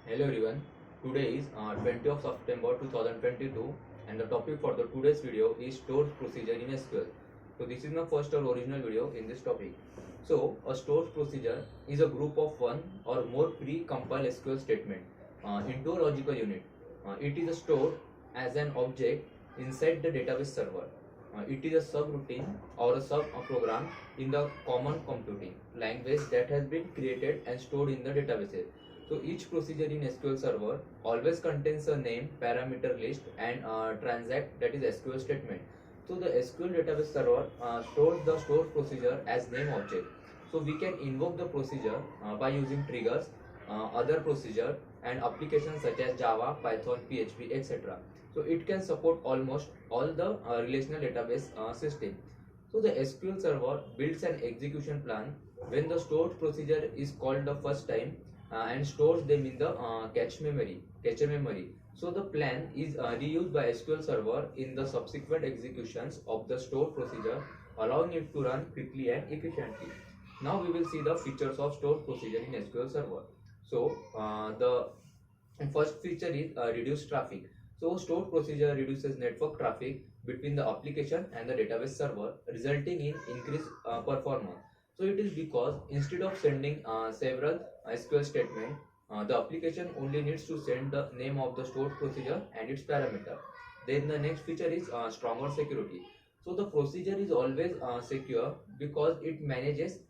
Hello everyone. Today is 20th of September 2022 and the topic for the today's video is stores procedure in SQL. So this is my first or original video in this topic. So a stores procedure is a group of one or more pre-compiled SQL statement into a logical unit. It is stored as an object inside the database server. It is a subroutine or a sub-program in the common computing language that has been created and stored in the databases. So each procedure in SQL Server always contains a name, parameter list, and transact, that is SQL statement. So the SQL database server stores the store procedure as name object. So we can invoke the procedure by using triggers, other procedure, and applications such as Java, Python, PHP, etc. So it can support almost all the relational database system. So the SQL Server builds an execution plan when the stored procedure is called the first time and stores them in the cache memory. So the plan is reused by SQL Server in the subsequent executions of the stored procedure, allowing it to run quickly and efficiently. Now we will see the features of stored procedure in SQL Server. So the first feature is reduced traffic. So stored procedure reduces network traffic between the application and the database server, resulting in increased performance. So it is because instead of sending several SQL statements, the application only needs to send the name of the stored procedure and its parameter. Then the next feature is stronger security. So the procedure is always secure because it manages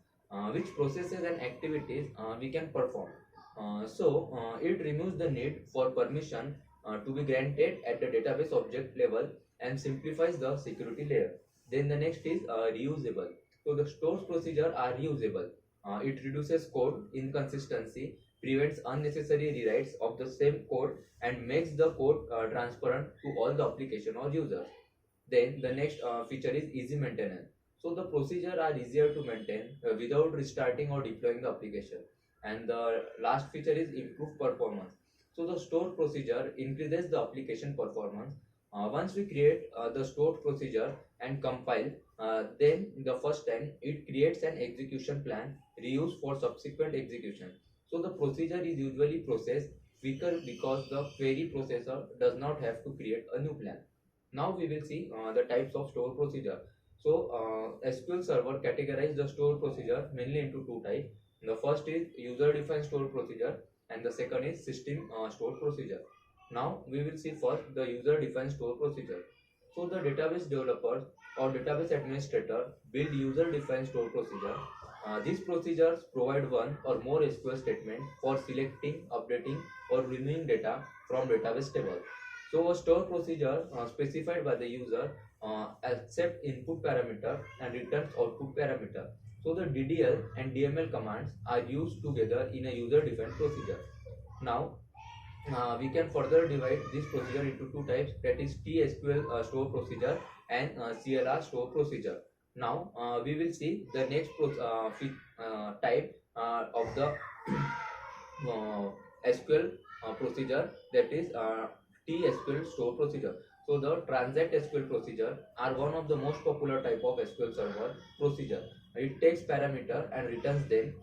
which processes and activities we can perform. It removes the need for permission to be granted at the database object level and simplifies the security layer. Then the next is reusable. So the stores procedure are reusable. It reduces code inconsistency, prevents unnecessary rewrites of the same code, and makes the code transparent to all the application or users. Then the next feature is easy maintenance. So the procedure are easier to maintain without restarting or deploying the application. And the last feature is improved performance. So the stored procedure increases the application performance. Once we create the stored procedure and compile, then the first time it creates an execution plan reused for subsequent execution. So the procedure is usually processed quicker because the query processor does not have to create a new plan. Now we will see the types of store procedure. So SQL Server categorize the store procedure mainly into two types. The first is user defined store procedure and the second is system store procedure. Now we will see first the user defined store procedure. So the database developers or database administrator build user defined store procedure. These procedures provide one or more SQL statements for selecting, updating, or removing data from database table. So a store procedure specified by the user accepts input parameter and returns output parameter. So the DDL and DML commands are used together in a user-defined procedure. Now we can further divide this procedure into two types, that is TSQL store procedure and CLR store procedure. Now we will see the next type of the SQL procedure, that is TSQL store procedure. So the transact SQL procedure are one of the most popular type of SQL Server procedure. It takes parameter and returns them.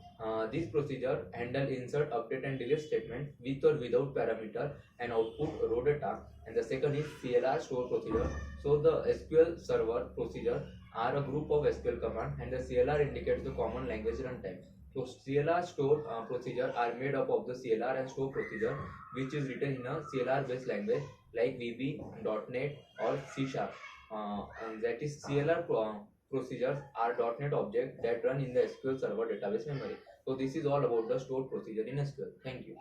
This procedure handle insert, update, and delete statement with or without parameter and output raw data. And the second is CLR store procedure. So the SQL Server procedure are a group of SQL command, and the CLR indicates the common language runtime. So CLR store procedure are made up of the CLR and store procedure, which is written in a CLR based language like VB, .NET, or C Sharp. And that is CLR procedures are .NET objects that run in the SQL Server database memory. So this is all about the stored procedure in SQL. Thank you.